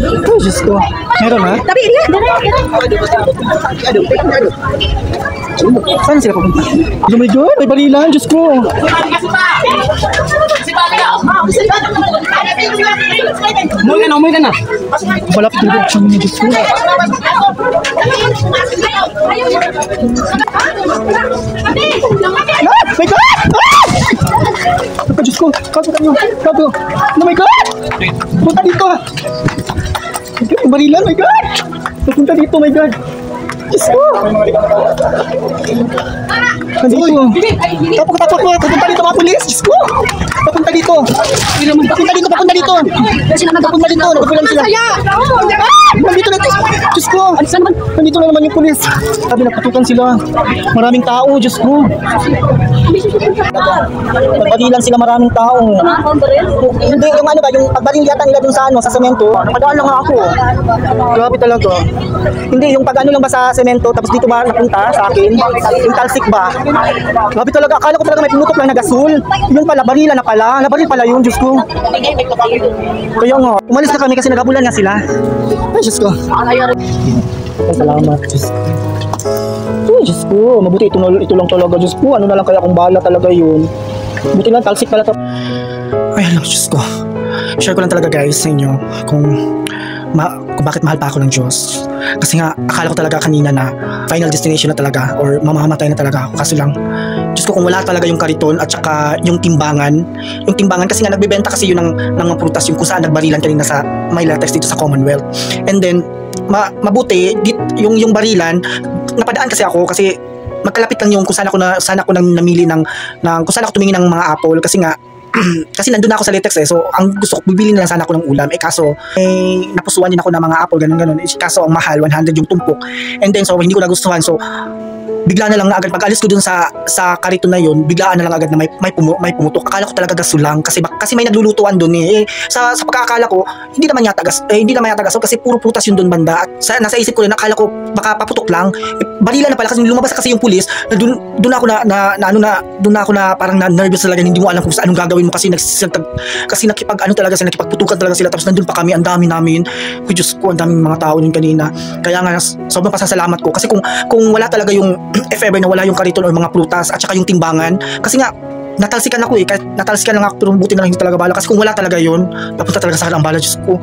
Oh, Diyos ko. Meron ha? Tapi dia. Saan sila pupunta? Oh my God, may barilan, Diyos ko. Umuwi ka na. Malapit na rin siya mga Diyos ko. My God! Ah! Diyos ko, kago. Oh my God! Punta dito. May barilan, my God! Punta dito, my God. Diyos ko! Nandito. Tapos papunta dito mga pulis. Diyos ko! Papunta dito. Papunta dito. Nagpulang sila. Nandito na. Diyos ko! Nandito na naman yung pulis. Sabi nagpatukan sila. Maraming tao, Diyos ko. Nagpadilan sila, maraming tao. Hindi, yung ano ba, yung pagbaril yata nila dun sa ano, sa semento. Napadaan lang ako. Grabe talaga. Hindi, yung pag ano lang ba sa semento, tapos dito ba napunta sa akin? Yung talsik ba? Grabe talaga, akala ko talaga may pumutok lang na gasol. Yung pala, barila na pala. Nabaril pala yun, Diyos ko. Kaya nga, umalis na kami kasi nagabulan nga sila. Ay, Diyos ko. Ay, salamat, Diyos ko. Ay, Diyos ko. Mabuti ito lang talaga, Diyos ko. Ano na lang kaya kung bahala talaga yun. Buti lang, talsik pala to. Ay, hello, Diyos ko. Share ko lang talaga guys sa inyo kung bakit mahal pa ako ng Diyos. Kasi nga, akala ko talaga kanina na final destination na talaga or mamamatay na talaga ako. Kaso lang, Diyos ko, kung wala talaga yung kariton at saka yung timbangan kasi nga nagbebenta kasi yun ng mga prutas yung kung saan nagbarilan kanina sa may latex dito sa Commonwealth. And then, mabuti, yung barilan, napadaan kasi ako kasi magkalapit lang yung kung saan ako nang namili kung saan ako tumingin ng mga apple kasi nga kasi nandun na ako sa latex so ang gusto ko bibili na lang sana ako ng ulam kaso napusuan din ako ng mga apple ganun kaso ang mahal 100 yung tumpok and then so hindi ko nagustuhan so bigla na lang na agad pag alis ko dun sa karito na yun biglaan na lang agad na may pumutok. Akala ko talaga gaso lang kasi may naglulutuan dun sa pagkakala ko hindi naman yata gaso kasi puro prutas yun dun banda at nasa isip ko rin akala ko baka paputok lang barila na pala kasi lumabas kasi yung pulis dun ako na parang nervous talaga hindi mo alam kung anong gagawin mo kasi nakipagputukan talaga sila tapos nandun pa kami ang dami namin Diyos ko ang daming mga tao yun kanina kaya nga sobrang pasasalamat ko kasi kung wala talaga yung if ever na wala yung kariton or mga prutas at saka yung timbangan kasi nga natalsikan ako natalsikan lang ako pero buti na lang hindi talaga bala kasi kung wala talaga yun napunta talaga sa akin ang bala Diyos ko